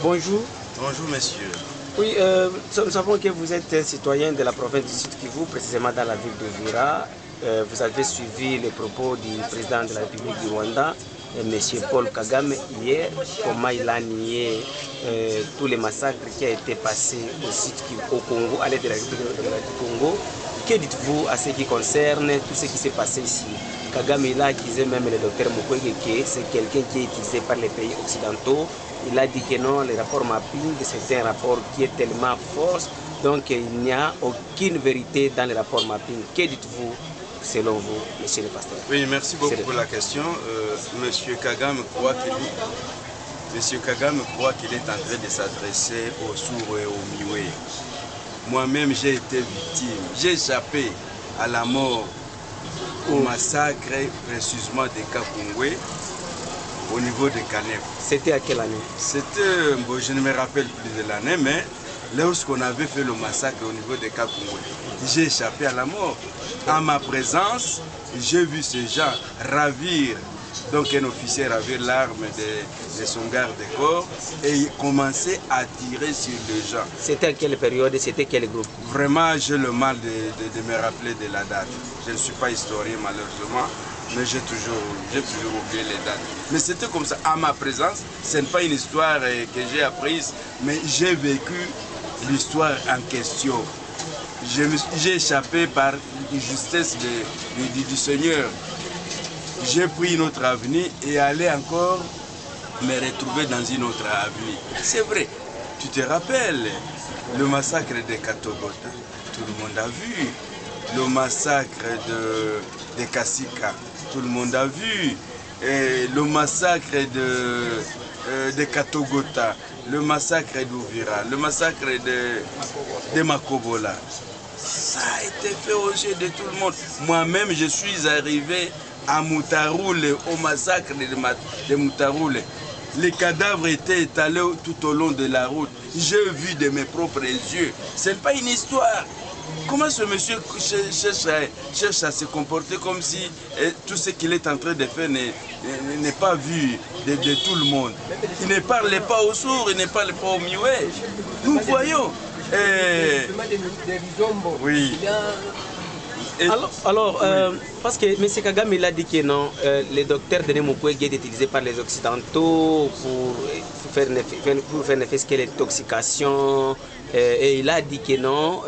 Bonjour. Bonjour, monsieur. Oui, nous savons que vous êtes un citoyen de la province du Sud-Kivu, précisément dans la ville d'Uvira. Vous avez suivi les propos du président de la République du Rwanda, M. Paul Kagame, hier, comment il a nié tous les massacres qui ont été passés au Congo, à l'aide de la République du Congo. Que dites-vous à ce qui concerne tout ce qui s'est passé ici? Kagame, il a accusé même le docteur Mukwege que c'est quelqu'un qui est utilisé par les pays occidentaux. Il a dit que non, le rapport mapping, c'est un rapport qui est tellement fort, donc il n'y a aucune vérité dans le rapport mapping. Que dites-vous selon vous, monsieur le pasteur? Oui, merci beaucoup pour la question. Monsieur Kagame croit qu'il est en train de s'adresser aux sourds et aux muets. Moi-même, j'ai été victime. J'ai échappé à la mort, au massacre précisément des Kakungwe au niveau de Kanef. C'était à quelle année? C'était, bon, je ne me rappelle plus de l'année, mais lorsqu'on avait fait le massacre au niveau de Kakungwe, j'ai échappé à la mort. En ma présence, j'ai vu ces gens ravir, donc un officier ravir l'arme de son garde-corps et commencer à tirer sur les gens. C'était à quelle période? C'était quel groupe? Vraiment, j'ai le mal de me rappeler de la date. Je ne suis pas historien malheureusement, mais j'ai toujours oublié les dates. Mais c'était comme ça, à ma présence. Ce n'est pas une histoire que j'ai apprise, mais j'ai vécu l'histoire en question. J'ai échappé par la justesse du Seigneur. J'ai pris une autre avenue et allé encore me retrouver dans une autre avenue. C'est vrai, tu te rappelles le massacre de Katogota, tout le monde a vu. Le massacre de Kasika, tout le monde a vu. Et le massacre de Katogota, le massacre d'Uvira, le massacre de Makobola. Ça a été fait aux yeux de tout le monde. Moi-même, je suis arrivé à Moutaroule, au massacre de Moutaroule. Les cadavres étaient étalés tout au long de la route. J'ai vu de mes propres yeux. Ce n'est pas une histoire. Comment ce monsieur cherche à se comporter comme si tout ce qu'il est en train de faire n'est pas vu de tout le monde? Il ne parle pas aux sourds, il ne parle pas aux muets. Nous voyons. Oui. Alors, parce que M. Kagame il a dit que non, le docteur Denis Mukwege est utilisé par les Occidentaux pour faire ce qu'est l'intoxication. Et il a dit que non,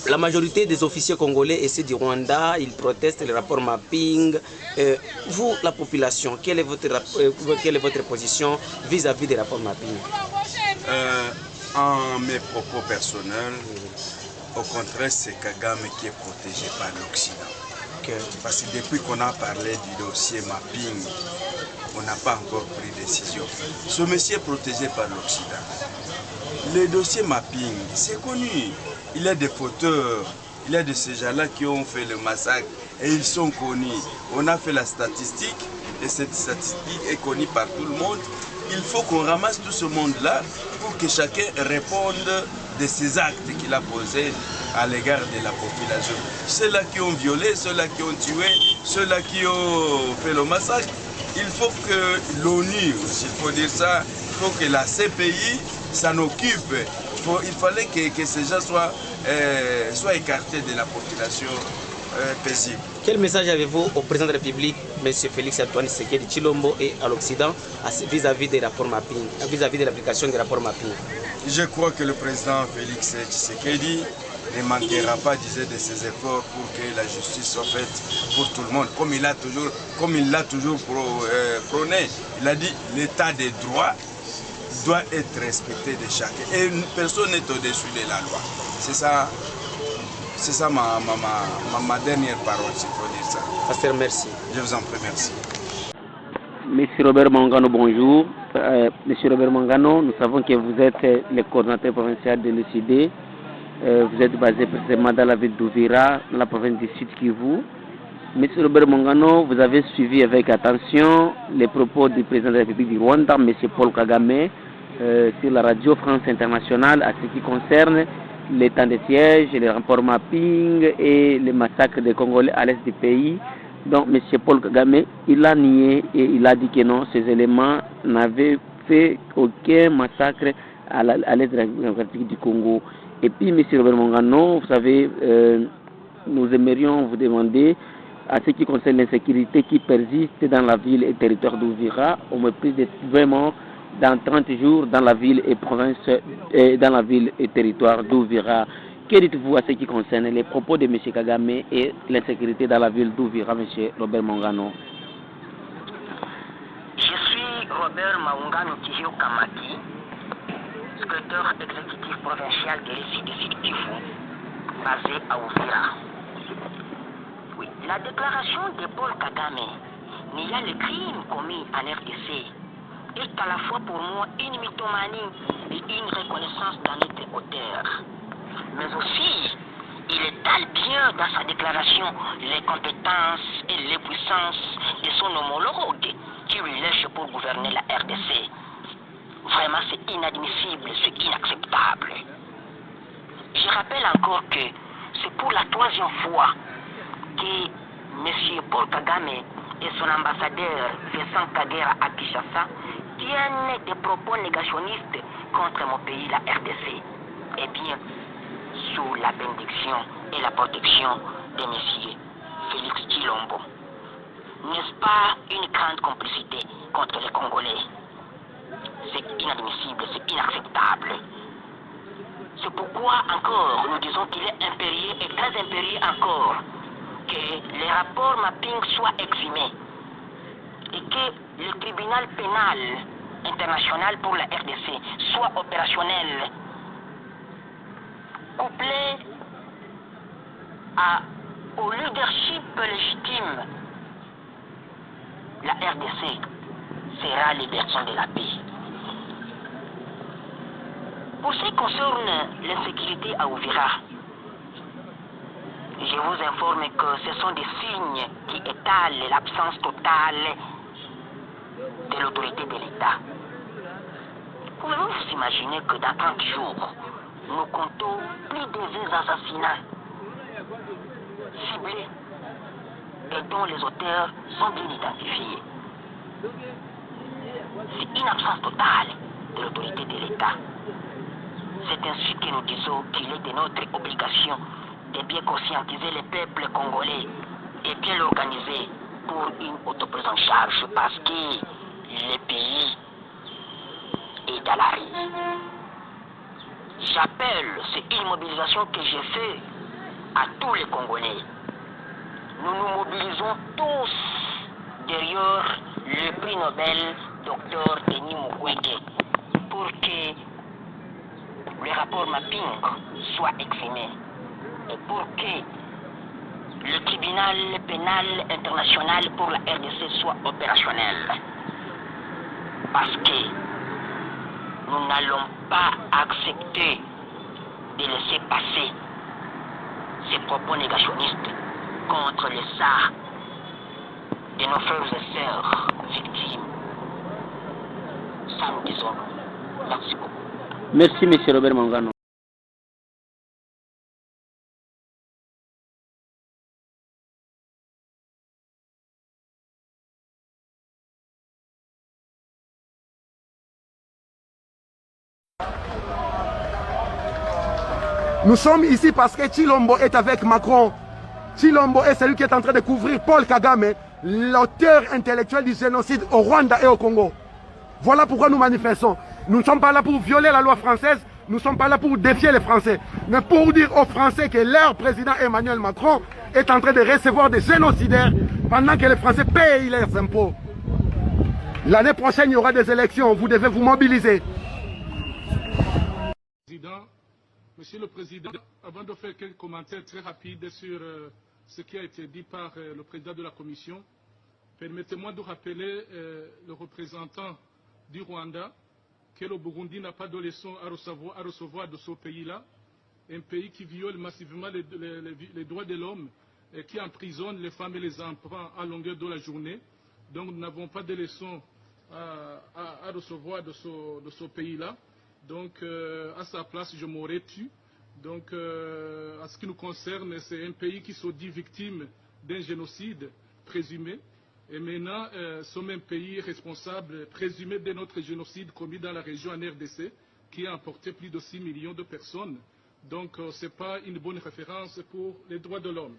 la majorité des officiers congolais et ceux du Rwanda, ils protestent le rapport mapping. Vous, la population, quelle est votre position vis-à-vis des rapports mapping? En mes propos personnels, au contraire, c'est Kagame qui est protégé par l'Occident. Okay. Parce que depuis qu'on a parlé du dossier mapping, on n'a pas encore pris de décision. Ce monsieur est protégé par l'Occident. Le dossier mapping, c'est connu. Il y a des fauteurs, il y a de ces gens-là qui ont fait le massacre et ils sont connus. On a fait la statistique et cette statistique est connue par tout le monde. Il faut qu'on ramasse tout ce monde-là pour que chacun réponde de ces actes qu'il a posés à l'égard de la population. Ceux-là qui ont violé, ceux-là qui ont tué, ceux-là qui ont fait le massacre. Il faut que l'ONU, s'il faut dire ça, il faut que la CPI s'en occupe. Il fallait que ces gens soient écartés de la population paisible. Quel message avez-vous au président de la République, M. Félix Antoine Tshisekedi Tshilombo, et à l'Occident vis-à-vis des rapports mapping, vis-à-vis de l'application des rapports mapping? Je crois que le président Félix Tshisekedi ne manquera pas, disait, de ses efforts pour que la justice soit faite pour tout le monde, comme il l'a toujours prôné. Il a dit l'état des droits doit être respecté de chacun et personne n'est au-dessus de la loi. C'est ça ma dernière parole, s'il faut dire ça. Pasteur, merci. Je vous en prie, merci. Monsieur Robert Mangano, bonjour. Monsieur Robert Mangano, nous savons que vous êtes le coordinateur provincial de l'UCD. Vous êtes basé précisément dans la ville d'Uvira, dans la province du Sud-Kivu. Monsieur Robert Mangano, vous avez suivi avec attention les propos du président de la République du Rwanda, Monsieur Paul Kagame, sur la radio France Internationale à ce qui concerne les temps de siège, les rapports mapping et les massacres des Congolais à l'est du pays. Donc M. Paul Kagame, il a nié et il a dit que non, ces éléments n'avaient fait aucun massacre à l'Est démocratique du Congo. Et puis, M. Robert Mongano, vous savez, nous aimerions vous demander, à ce qui concerne l'insécurité qui persiste dans la ville et territoire d'Ouvira, au mépris de vraiment dans 30 jours dans la ville et province dans la ville et territoire d'Ouvira. Que dites-vous à ce qui concerne les propos de M. Kagame et l'insécurité dans la ville d'Ouvira, M. Robert Mongano? Je suis Robert Mongano Tihio Kamaki, secrétaire exécutif provincial de l'État du Sud Kivu, basé à Ouvira. Oui, la déclaration de Paul Kagame niant le crime commis en RDC est à la fois pour moi une mythomanie et une reconnaissance d'un être auteur. Mais aussi, il étale bien dans sa déclaration les compétences et les puissances de son homologue qui lui lèche pour gouverner la RDC. Vraiment, c'est inadmissible, c'est inacceptable. Je rappelle encore que c'est pour la 3e fois que M. Paul Kagame et son ambassadeur Vincent Kagera à Kinshasa tiennent des propos négationnistes contre mon pays, la RDC. Eh bien, sous la bénédiction et la protection de M. Félix Tshilombo. N'est-ce pas une grande complicité contre les Congolais? C'est inadmissible, c'est inacceptable. C'est pourquoi encore nous disons qu'il est impérieux et très impérieux encore que les rapports mapping soient exhumés et que le tribunal pénal international pour la RDC soit opérationnel, couplé au leadership légitime. La RDC sera les berceaux de la paix. Pour ce qui concerne l'insécurité à Ouvira, je vous informe que ce sont des signes qui étalent l'absence totale de l'autorité de l'État. Pouvez-vous vous imaginer que dans 30 jours, nous comptons plus de 20 assassinats ciblés et dont les auteurs sont bien identifiés? C'est une absence totale de l'autorité de l'État. C'est ainsi que nous disons qu'il est de notre obligation de bien conscientiser les peuples congolais et bien l'organiser pour une autoprise en charge parce que le pays est dans la rue. J'appelle, c'est une mobilisation que j'ai faite à tous les Congolais. Nous nous mobilisons tous derrière le prix Nobel Dr Denis Mukwege pour que le rapport mapping soit exprimé et pour que le tribunal pénal international pour la RDC soit opérationnel. Parce que nous n'allons pas accepter de laisser passer ces propos négationnistes contre les SAR de nos frères et sœurs victimes. Ça nous disons. Merci beaucoup. Merci, M. Robert Mongano. Nous sommes ici parce que Tshilombo est avec Macron. Tshilombo est celui qui est en train de couvrir Paul Kagame, l'auteur intellectuel du génocide au Rwanda et au Congo. Voilà pourquoi nous manifestons. Nous ne sommes pas là pour violer la loi française, nous ne sommes pas là pour défier les Français, mais pour dire aux Français que leur président Emmanuel Macron est en train de recevoir des génocidaires pendant que les Français payent leurs impôts. L'année prochaine, il y aura des élections, vous devez vous mobiliser. Monsieur le Président, avant de faire quelques commentaires très rapides sur ce qui a été dit par le Président de la Commission, permettez-moi de rappeler le représentant du Rwanda que le Burundi n'a pas de leçons à recevoir de ce pays-là, un pays qui viole massivement les droits de l'homme et qui emprisonne les femmes et les enfants à longueur de la journée. Donc nous n'avons pas de leçons à recevoir de ce pays-là. Donc, à sa place, je m'aurais tu. Donc, à ce qui nous concerne, c'est un pays qui se dit victime d'un génocide présumé. Et maintenant, ce même pays est responsable présumé de notre génocide commis dans la région en RDC, qui a emporté plus de 6 millions de personnes. Donc, ce n'est pas une bonne référence pour les droits de l'homme.